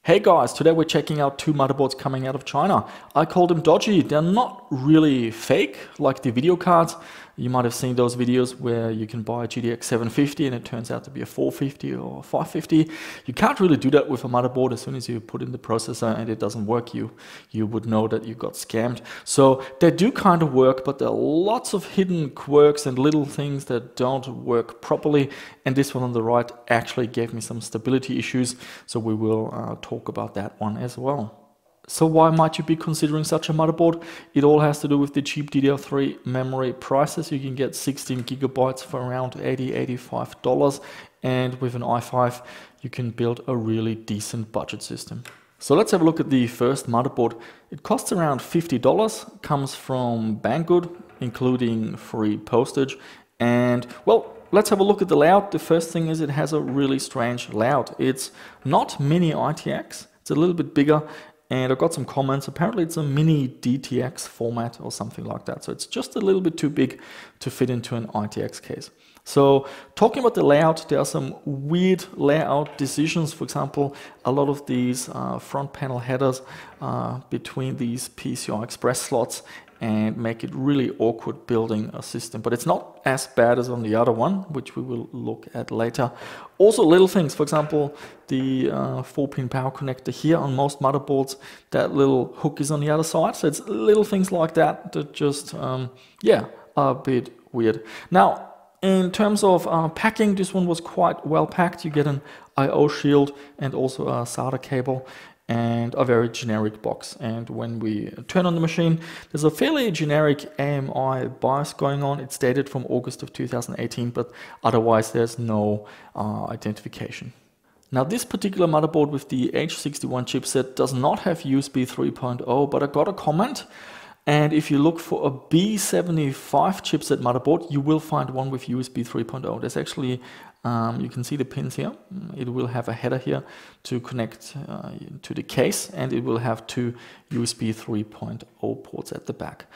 Hey guys, today we're checking out two motherboards coming out of China. I call them dodgy. They're not really fake like the video cards. You might have seen those videos where you can buy a GTX 750 and it turns out to be a 450 or 550. You can't really do that with a motherboard. As soon as you put in the processor and it doesn't work, you would know that you got scammed. So they do kind of work, but there are lots of hidden quirks and little things that don't work properly. And this one on the right actually gave me some stability issues. So we will talk about that one as well. So why might you be considering such a motherboard? It all has to do with the cheap DDR3 memory prices. You can get 16 gigabytes for around $80–85, and with an i5 you can build a really decent budget system. So let's have a look at the first motherboard. It costs around $50, comes from Banggood, including free postage, and well, let's have a look at the layout. The first thing is it has a really strange layout. It's not mini ITX, it's a little bit bigger. And I got some comments. Apparently it's a mini DTX format or something like that. So it's just a little bit too big to fit into an ITX case. So talking about the layout, there are some weird layout decisions. For example, a lot of these front panel headers between these PCI Express slots and make it really awkward building a system. But it's not as bad as on the other one, which we will look at later. Also little things, for example, the 4-pin power connector here on most motherboards, that little hook is on the other side. So it's little things like that that just, yeah, are a bit weird. Now, in terms of packing, this one was quite well packed. You get an I/O shield and also a SATA cable and a very generic box. And when we turn on the machine, there's a fairly generic AMI BIOS going on. It's dated from August of 2018, but otherwise there's no identification. Now this particular motherboard with the H61 chipset does not have USB 3.0, but I got a comment. And if you look for a B75 chipset motherboard, you will find one with USB 3.0. There's actually, you can see the pins here. It will have a header here to connect to the case, and it will have two USB 3.0 ports at the back.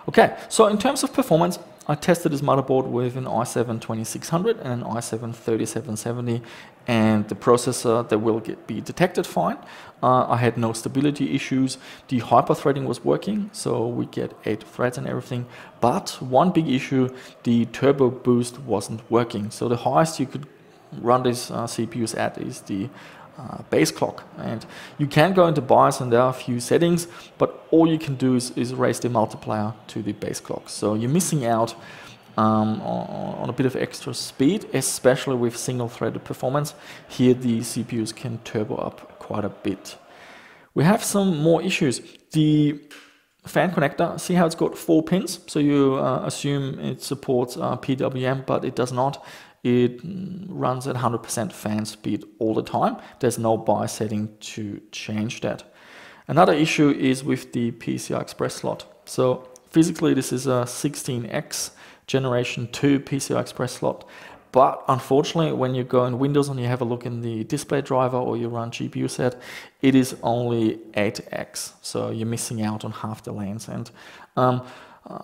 Okay, so in terms of performance, I tested this motherboard with an i7 2600 and an i7 3770, and the processor that will be detected fine. I had no stability issues. The hyper-threading was working, so we get 8 threads and everything. But one big issue, the turbo boost wasn't working. So the highest you could run these CPUs at is the base clock, and you can go into BIOS and there are a few settings, but all you can do is raise the multiplier to the base clock. So you're missing out on a bit of extra speed, especially with single-threaded performance. Here the CPUs can turbo up quite a bit. We have some more issues. The fan connector, see how it's got 4 pins? So you assume it supports PWM, but it does not. It runs at 100% fan speed all the time. There's no BIOS setting to change that. Another issue is with the PCI Express slot. So physically this is a 16X Generation 2 PCI Express slot. But unfortunately, when you go in Windows and you have a look in the display driver or you run GPU set, it is only 8X. So you're missing out on half the lanes. And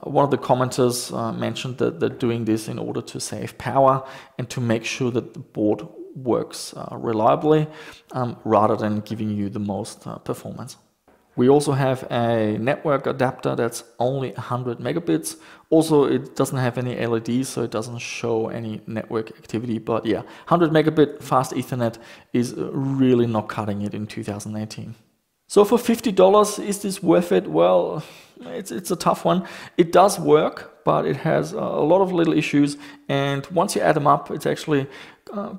one of the commenters mentioned that they're doing this in order to save power and to make sure that the board works reliably rather than giving you the most performance. We also have a network adapter that's only 100 megabits. Also, it doesn't have any LEDs, so it doesn't show any network activity. But yeah, 100 megabit fast Ethernet is really not cutting it in 2018. So for $50, is this worth it? Well, it's a tough one. It does work, but it has a lot of little issues. And once you add them up, it's actually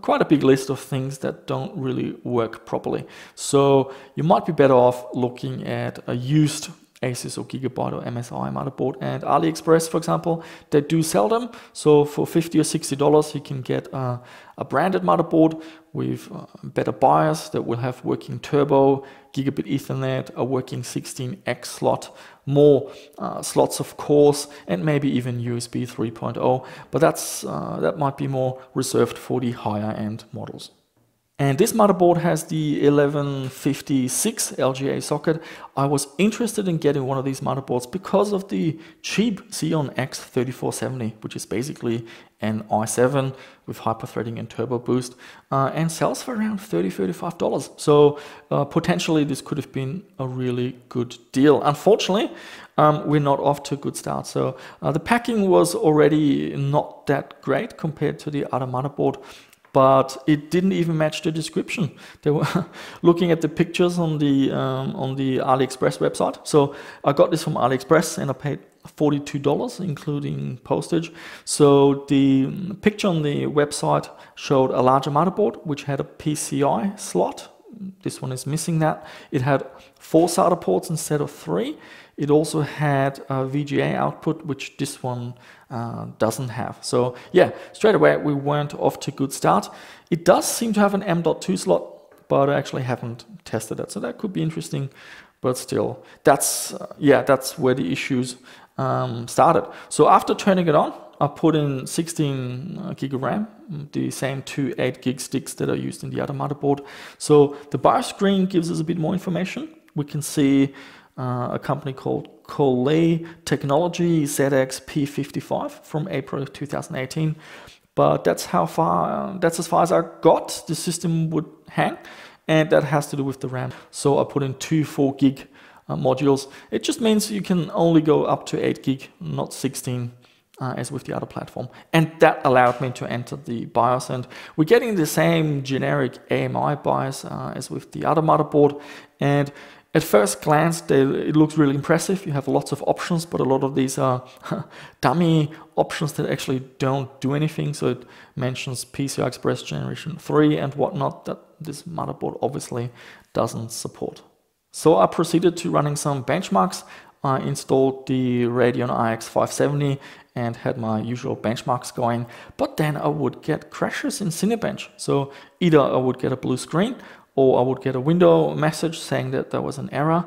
quite a big list of things that don't really work properly. So you might be better off looking at a used Asus or Gigabyte or MSI motherboard. And AliExpress, for example, they do sell them. So for $50 or $60, you can get a branded motherboard with better BIOS that will have working turbo, gigabit Ethernet, a working 16X slot, more slots of course, and maybe even USB 3.0. But that might be more reserved for the higher end models. And this motherboard has the 1156 LGA socket. I was interested in getting one of these motherboards because of the cheap Xeon X3470, which is basically an i7 with hyperthreading and turbo boost, and sells for around $30–$35. So potentially this could have been a really good deal. Unfortunately, we're not off to a good start. So the packing was already not that great compared to the other motherboard, but it didn't even match the description. They were looking at the pictures on the AliExpress website. So I got this from AliExpress and I paid $42, including postage. So the picture on the website showed a larger motherboard, which had a PCI slot. This one is missing that. It had 4 SATA ports instead of 3. It also had a VGA output, which this one doesn't have. So yeah, straight away we weren't off to a good start. It does seem to have an M.2 slot, but I actually haven't tested it. So that could be interesting, but still, that's where the issues started. So after turning it on, I put in 16 gig of RAM, the same 2 8 gig sticks that are used in the other motherboard. So the BIOS screen gives us a bit more information. We can see a company called Collet Technology ZX-P55 from April of 2018. But that's as far as I got. The system would hang, and that has to do with the RAM. So I put in 2 4 gig modules. It just means you can only go up to 8 gig, not 16. As with the other platform, and that allowed me to enter the BIOS, and we're getting the same generic AMI BIOS as with the other motherboard. And at first glance it looks really impressive. You have lots of options, but a lot of these are dummy options that actually don't do anything. So it mentions PCI Express Generation 3 and whatnot that this motherboard obviously doesn't support. So I proceeded to running some benchmarks. I installed the Radeon RX 570 and had my usual benchmarks going, but then I would get crashes in Cinebench. So either I would get a blue screen or I would get a window message saying that there was an error.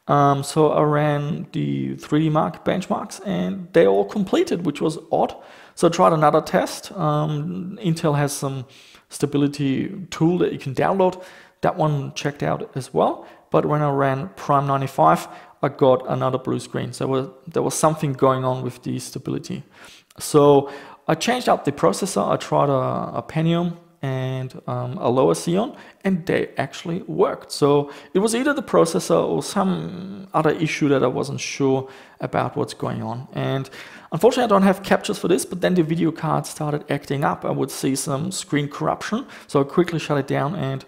So I ran the 3D Mark benchmarks and they all completed, which was odd. So I tried another test. Intel has some stability tool that you can download. That one checked out as well. But when I ran Prime 95, I got another blue screen. So there was something going on with the stability. So I changed out the processor. I tried a Pentium and a lower Xeon, and they actually worked. So it was either the processor or some other issue that I wasn't sure about what's going on. And unfortunately, I don't have captures for this, but then the video card started acting up. I would see some screen corruption. So I quickly shut it down, and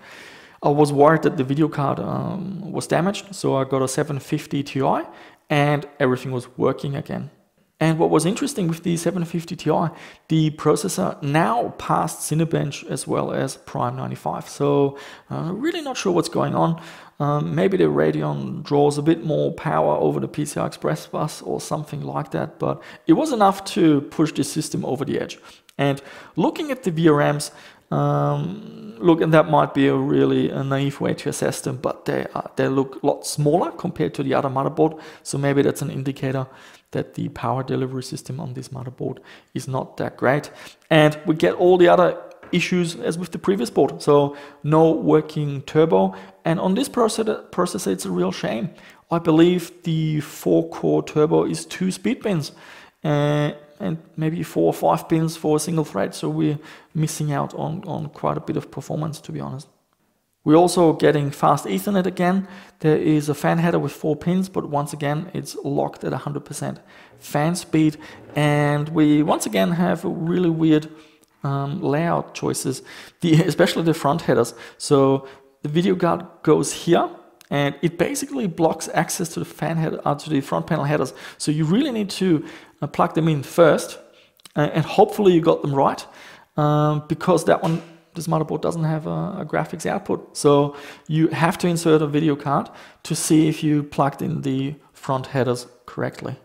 I was worried that the video card was damaged. So I got a 750 Ti and everything was working again. And what was interesting with the 750 Ti, the processor now passed Cinebench as well as Prime 95. So really not sure what's going on. Maybe the Radeon draws a bit more power over the PCI Express bus or something like that, but it was enough to push the system over the edge. And looking at the VRMs, look, and that might be a naive way to assess them, but they look a lot smaller compared to the other motherboard. So maybe that's an indicator that the power delivery system on this motherboard is not that great. And we get all the other issues as with the previous board. So no working turbo. And on this processor, it's a real shame. I believe the 4-core turbo is 2 speed pins. And maybe 4 or 5 pins for a single thread. So we're missing out on quite a bit of performance, to be honest. We're also getting fast Ethernet again. There is a fan header with 4 pins, but once again, it's locked at 100% fan speed. And we once again have really weird layout choices, especially the front headers. So the video card goes here, and it basically blocks access to the fan header, to the front panel headers. So you really need to plug them in first, and hopefully you got them right, because this motherboard doesn't have a graphics output. So you have to insert a video card to see if you plugged in the front headers correctly.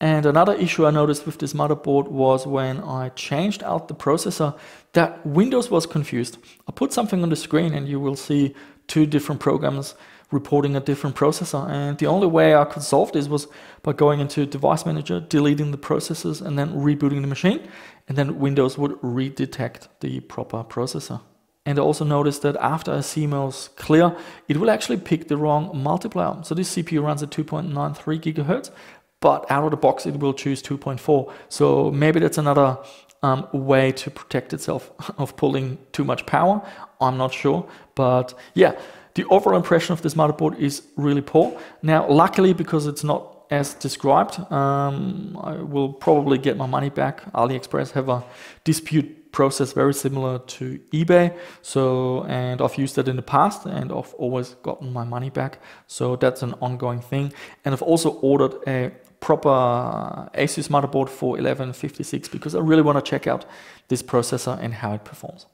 And another issue I noticed with this motherboard was when I changed out the processor, that Windows was confused. I put something on the screen and you will see 2 different programs reporting a different processor, and the only way I could solve this was by going into Device Manager, deleting the processors and then rebooting the machine, and then Windows would redetect the proper processor. And I also noticed that after a CMOS clear, it will actually pick the wrong multiplier. So this CPU runs at 2.93 gigahertz, but out of the box it will choose 2.4. So maybe that's another way to protect itself of pulling too much power. I'm not sure, but yeah, the overall impression of this motherboard is really poor. Now, luckily, because it's not as described, I will probably get my money back. AliExpress have a dispute process very similar to eBay, and I've used it in the past and I've always gotten my money back, so that's an ongoing thing. And I've also ordered a proper Asus motherboard for 1156 because I really want to check out this processor and how it performs.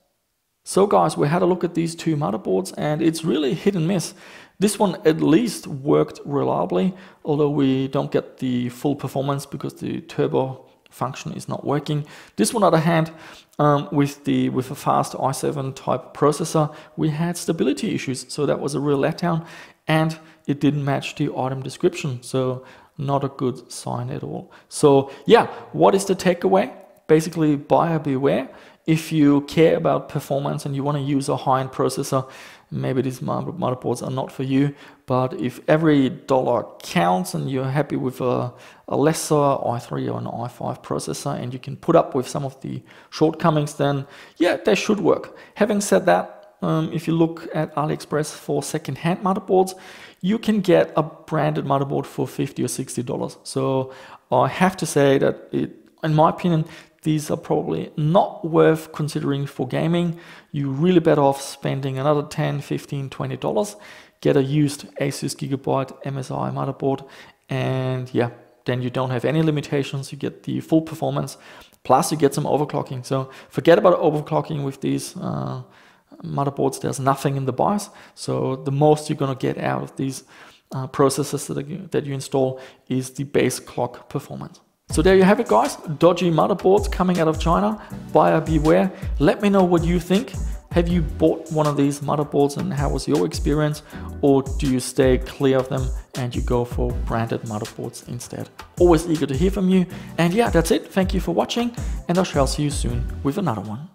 So guys, we had a look at these two motherboards and it's really hit and miss. This one at least worked reliably, although we don't get the full performance because the turbo function is not working. This one, on the other hand, with a fast i7 type processor, we had stability issues, so that was a real letdown, and it didn't match the item description, so not a good sign at all. So yeah, what is the takeaway? Basically, buyer beware. If you care about performance and you want to use a high-end processor, maybe these motherboards are not for you. But if every dollar counts and you're happy with a lesser i3 or an i5 processor and you can put up with some of the shortcomings, then yeah, they should work. Having said that, if you look at AliExpress for second-hand motherboards, you can get a branded motherboard for $50 or $60. So I have to say that in my opinion, these are probably not worth considering for gaming. You're really better off spending another $10, $15, $20. Get a used Asus Gigabyte MSI motherboard, and yeah, then you don't have any limitations. You get the full performance, plus you get some overclocking. So forget about overclocking with these motherboards. There's nothing in the BIOS. So the most you're gonna get out of these processors that you install is the base clock performance. So there you have it, guys. Dodgy motherboards coming out of China. Buyer beware. Let me know what you think. Have you bought one of these motherboards and how was your experience? Or do you stay clear of them and you go for branded motherboards instead? Always eager to hear from you. And yeah, that's it. Thank you for watching, and I shall see you soon with another one.